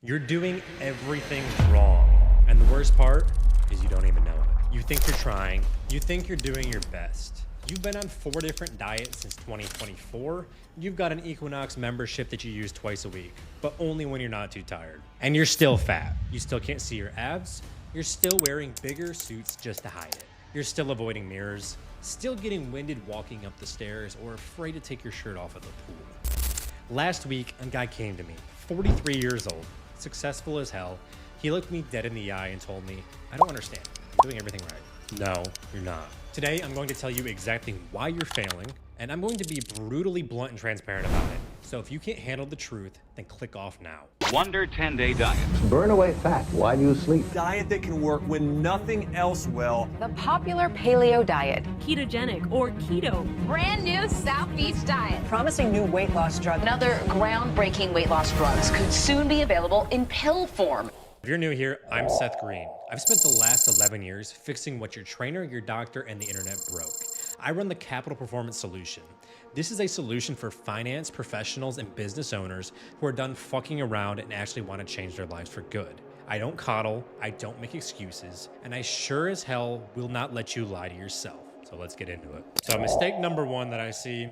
You're doing everything wrong. And the worst part is you don't even know it. You think you're trying. You think you're doing your best. You've been on 4 different diets since 2024. You've got an Equinox membership that you use twice a week, but only when you're not too tired. And you're still fat. You still can't see your abs. You're still wearing bigger suits just to hide it. You're still avoiding mirrors, still getting winded walking up the stairs, or afraid to take your shirt off at the pool. Last week, a guy came to me, 43 years old, successful as hell. He looked me dead in the eye and told me, I don't understand. I'm doing everything right. No, you're not. Today, I'm going to tell you exactly why you're failing, and I'm going to be brutally blunt and transparent about it. So if you can't handle the truth, then click off now. Wonder 10-day diet. Burn away fat while you sleep. Diet that can work when nothing else will. The popular paleo diet. Ketogenic or keto. Brand new South Beach diet. Promising new weight loss drug. And other groundbreaking weight loss drugs could soon be available in pill form. If you're new here, I'm Seth Green. I've spent the last 11 years fixing what your trainer, your doctor, and the internet broke. I run the Capital Performance Solution. This is a solution for finance professionals and business owners who are done fucking around and actually want to change their lives for good. I don't coddle, I don't make excuses, and I sure as hell will not let you lie to yourself. So let's get into it. So mistake number 1 that I see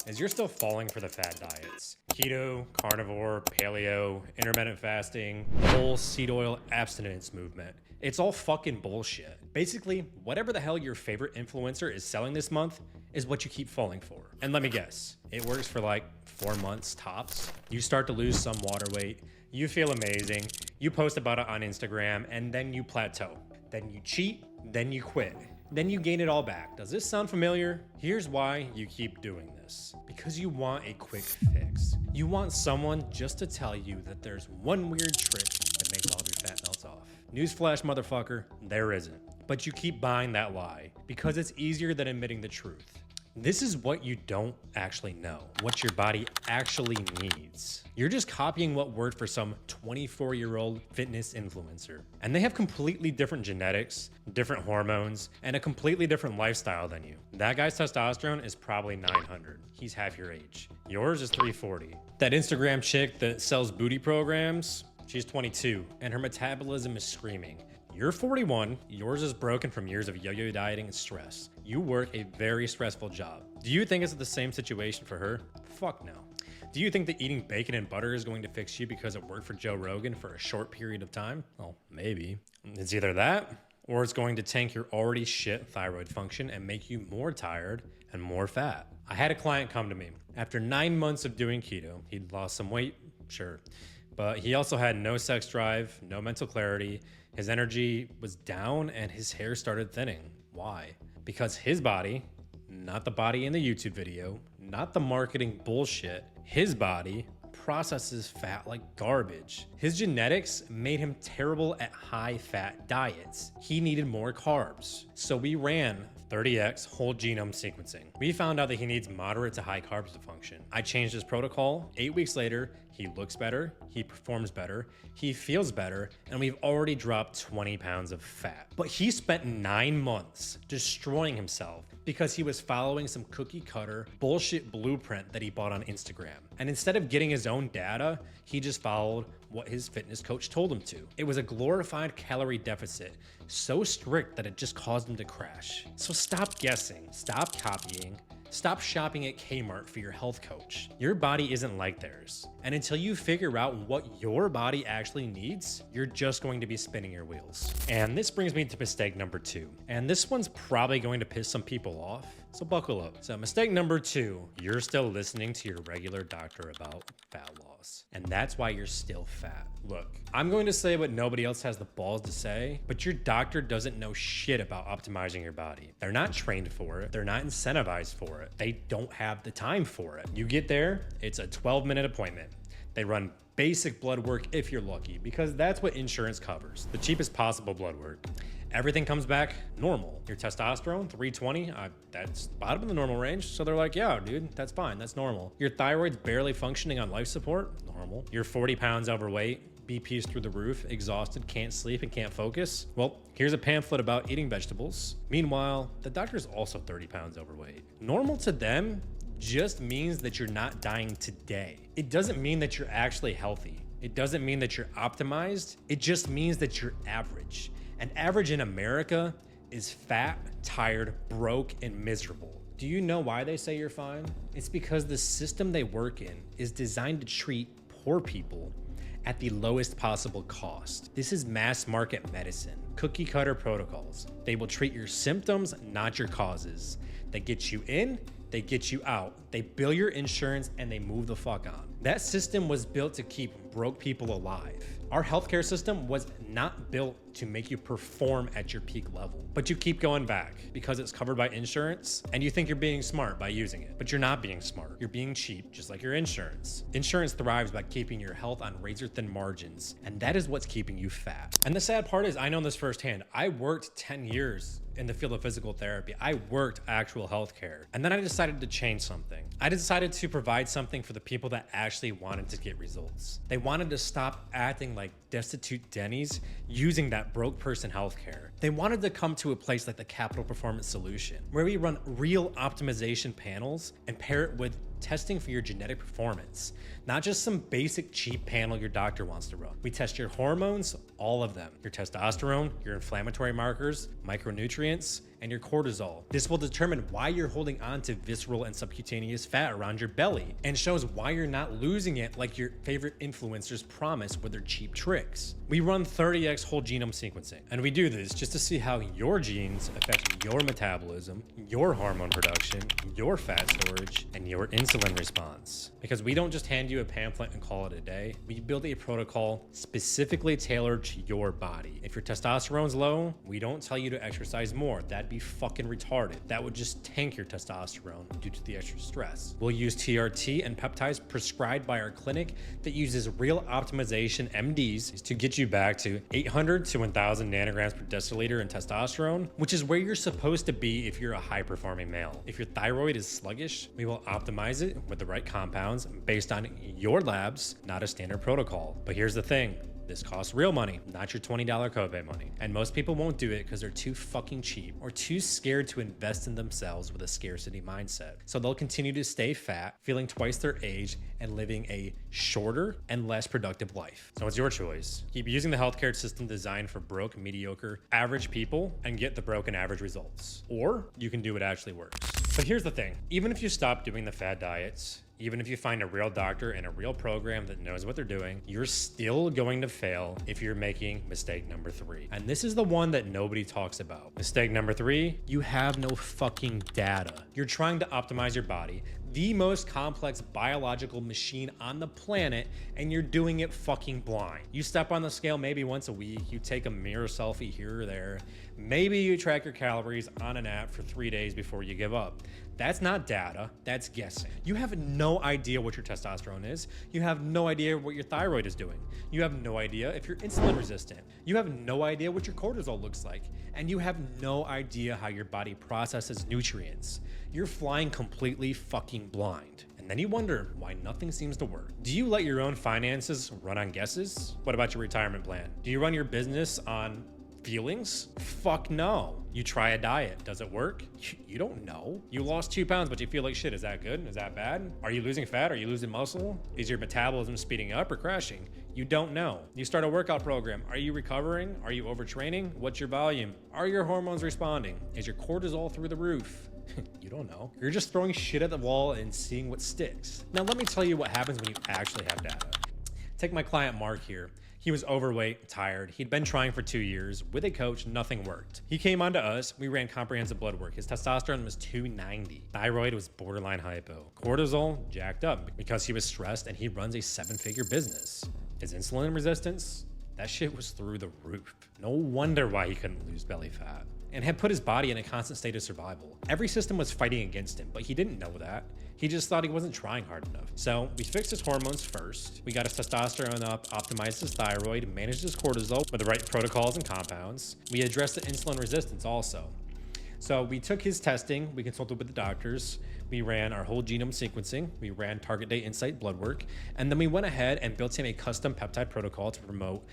is you're still falling for the fad diets. Keto, carnivore, paleo, intermittent fasting, the whole seed oil abstinence movement. It's all fucking bullshit. Basically, whatever the hell your favorite influencer is selling this month is what you keep falling for. And let me guess, it works for like 4 months tops. You start to lose some water weight, you feel amazing, you post about it on Instagram, and then you plateau. Then you cheat, then you quit. Then you gain it all back. Does this sound familiar? Here's why you keep doing this. Because you want a quick fix. You want someone just to tell you that there's one weird trick that makes all of your fat melt off. Newsflash, motherfucker, there isn't. But you keep buying that lie because it's easier than admitting the truth. This is what you don't actually know, what your body actually needs. You're just copying what worked for some 24-year-old fitness influencer. And they have completely different genetics, different hormones, and a completely different lifestyle than you. That guy's testosterone is probably 900. He's half your age. Yours is 340. That Instagram chick that sells booty programs, she's 22, and her metabolism is screaming. You're 41, yours is broken from years of yo-yo dieting and stress. You work a very stressful job. Do you think it's the same situation for her? Fuck no. Do you think that eating bacon and butter is going to fix you because it worked for Joe Rogan for a short period of time? Well, maybe. It's either that, or it's going to tank your already shit thyroid function and make you more tired and more fat. I had a client come to me. After 9 months of doing keto, he'd lost some weight, sure. But he also had no sex drive, no mental clarity. His energy was down and his hair started thinning. Why? Because his body, not the body in the YouTube video, not the marketing bullshit, his body processes fat like garbage. His genetics made him terrible at high fat diets. He needed more carbs. So we ran 30x whole genome sequencing. We found out that he needs moderate to high carbs to function. I changed his protocol. 8 weeks later, he looks better, he performs better, he feels better, and we've already dropped 20 pounds of fat. But he spent 9 months destroying himself because he was following some cookie cutter bullshit blueprint that he bought on Instagram. And instead of getting his own data, he just followed what his fitness coach told him to. It was a glorified calorie deficit, so strict that it just caused him to crash. So stop guessing, stop copying, stop shopping at Kmart for your health coach. Your body isn't like theirs. And until you figure out what your body actually needs, you're just going to be spinning your wheels. And this brings me to mistake number 2. And this one's probably going to piss some people off, so buckle up. So mistake number 2, you're still listening to your regular doctor about fat loss. And that's why you're still fat. Look, I'm going to say what nobody else has the balls to say, but your doctor doesn't know shit about optimizing your body. They're not trained for it. They're not incentivized for it. They don't have the time for it. You get there, it's a 12-minute appointment. They run basic blood work if you're lucky, because that's what insurance covers, the cheapest possible blood work. Everything comes back normal. Your testosterone, 320, that's bottom of the normal range. So they're like, yeah, dude, that's fine, that's normal. Your thyroid's barely functioning on life support, normal. You're 40 pounds overweight, BP's through the roof, exhausted, can't sleep, and can't focus. Well, here's a pamphlet about eating vegetables. Meanwhile, the doctor's also 30 pounds overweight. Normal to them just means that you're not dying today. It doesn't mean that you're actually healthy. It doesn't mean that you're optimized. It just means that you're average. And average in America is fat, tired, broke, and miserable. Do you know why they say you're fine? It's because the system they work in is designed to treat poor people at the lowest possible cost. This is mass market medicine, cookie cutter protocols. They will treat your symptoms, not your causes. They get you in, they get you out. They bill your insurance and they move the fuck on. That system was built to keep broke people alive. Our healthcare system was not built to make you perform at your peak level, but you keep going back because it's covered by insurance and you think you're being smart by using it, but you're not being smart. You're being cheap, just like your insurance. Insurance thrives by keeping your health on razor thin margins, and that is what's keeping you fat. And the sad part is I know this firsthand. I worked 10 years in the field of physical therapy. I worked actual healthcare. And then I decided to change something. I decided to provide something for the people that actually wanted to get results. They wanted to stop acting like destitute Denny's using that broke person healthcare. They wanted to come to a place like the Capital Performance Solution, where we run real optimization panels and pair it with testing for your genetic performance, not just some basic cheap panel your doctor wants to run. We test your hormones, all of them, your testosterone, your inflammatory markers, micronutrients, and your cortisol. This will determine why you're holding on to visceral and subcutaneous fat around your belly and shows why you're not losing it like your favorite influencers promise with their cheap tricks. We run 30x whole genome sequencing, and we do this just to see how your genes affect your metabolism, your hormone production, your fat storage, and your insulin response. Because we don't just hand you a pamphlet and call it a day. We build a protocol specifically tailored to your body. If your testosterone's low, we don't tell you to exercise more. That'd be fucking retarded. That would just tank your testosterone due to the extra stress. We'll use TRT and peptides prescribed by our clinic that uses real optimization MDs to get you back to 800 to 1000 nanograms per deciliter in testosterone, which is where you're supposed to be if you're a high performing male. If your thyroid is sluggish, we will optimize it with the right compounds based on your labs, not a standard protocol. But here's the thing. This costs real money, not your $20 copay money. And most people won't do it because they're too fucking cheap or too scared to invest in themselves with a scarcity mindset. So they'll continue to stay fat, feeling twice their age, and living a shorter and less productive life. So it's your choice. Keep using the healthcare system designed for broke, mediocre, average people and get the broken average results. Or you can do what actually works. But here's the thing. Even if you stop doing the fad diets, even if you find a real doctor and a real program that knows what they're doing, you're still going to fail if you're making mistake number 3. And this is the one that nobody talks about. Mistake number 3, you have no fucking data. You're trying to optimize your body, the most complex biological machine on the planet, and you're doing it fucking blind. You step on the scale maybe once a week, you take a mirror selfie here or there, maybe you track your calories on an app for 3 days before you give up. That's not data, that's guessing. You have no idea what your testosterone is. You have no idea what your thyroid is doing. You have no idea if you're insulin resistant. You have no idea what your cortisol looks like. And you have no idea how your body processes nutrients. You're flying completely fucking blind. And then you wonder why nothing seems to work. Do you let your own finances run on guesses? What about your retirement plan? Do you run your business on feelings? Fuck no. You try a diet. Does it work? You don't know. You lost 2 pounds, but you feel like shit. Is that good? Is that bad? Are you losing fat? Are you losing muscle? Is your metabolism speeding up or crashing? You don't know. You start a workout program. Are you recovering? Are you overtraining? What's your volume? Are your hormones responding? Is your cortisol through the roof? You don't know. You're just throwing shit at the wall and seeing what sticks. Now let me tell you what happens when you actually have data. Take my client Mark here. He was overweight, tired. He'd been trying for 2 years. With a coach, nothing worked. He came on to us. We ran comprehensive blood work. His testosterone was 290. Thyroid was borderline hypo. Cortisol jacked up because he was stressed and he runs a 7-figure business. His insulin resistance, that shit was through the roof. No wonder why he couldn't lose belly fat and had put his body in a constant state of survival. Every system was fighting against him, but he didn't know that. He just thought he wasn't trying hard enough. So we fixed his hormones first. We got his testosterone up, optimized his thyroid, managed his cortisol with the right protocols and compounds. We addressed the insulin resistance also. So we took his testing, we consulted with the doctors, we ran our whole genome sequencing, we ran target date insight blood work, and then we went ahead and built him a custom peptide protocol to promote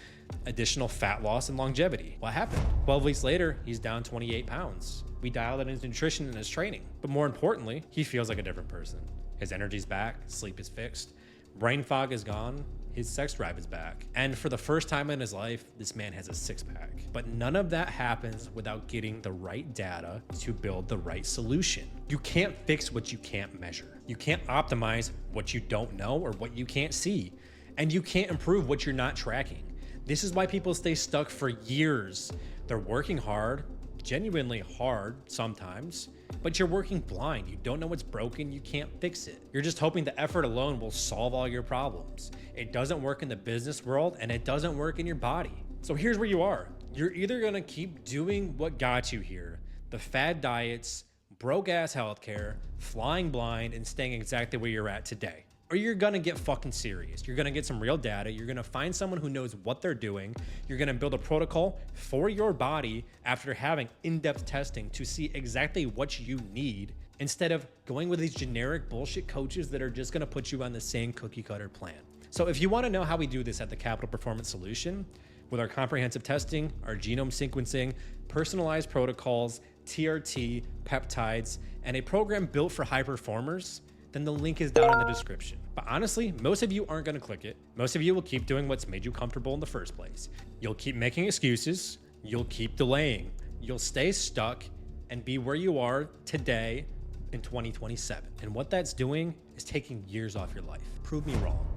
additional fat loss and longevity. What happened? 12 weeks later, he's down 28 pounds. We dialed in his nutrition and his training. But more importantly, he feels like a different person. His energy's back, sleep is fixed, brain fog is gone, his sex drive is back. And for the first time in his life, this man has a six-pack. But none of that happens without getting the right data to build the right solution. You can't fix what you can't measure. You can't optimize what you don't know or what you can't see. And you can't improve what you're not tracking. This is why people stay stuck for years. They're working hard, genuinely hard sometimes, but you're working blind. You don't know what's broken, you can't fix it. You're just hoping the effort alone will solve all your problems. It doesn't work in the business world and it doesn't work in your body. So here's where you are. You're either gonna keep doing what got you here, the fad diets, broke ass healthcare, flying blind, and staying exactly where you're at today. Or you're gonna get fucking serious. You're gonna get some real data. You're gonna find someone who knows what they're doing. You're gonna build a protocol for your body after having in-depth testing to see exactly what you need, instead of going with these generic bullshit coaches that are just gonna put you on the same cookie cutter plan. So if you wanna know how we do this at the Capital Performance Solution, with our comprehensive testing, our genome sequencing, personalized protocols, TRT, peptides, and a program built for high performers, then the link is down in the description. But honestly, most of you aren't gonna click it. Most of you will keep doing what's made you comfortable in the first place. You'll keep making excuses, you'll keep delaying, you'll stay stuck and be where you are today in 2027. And what that's doing is taking years off your life. Prove me wrong.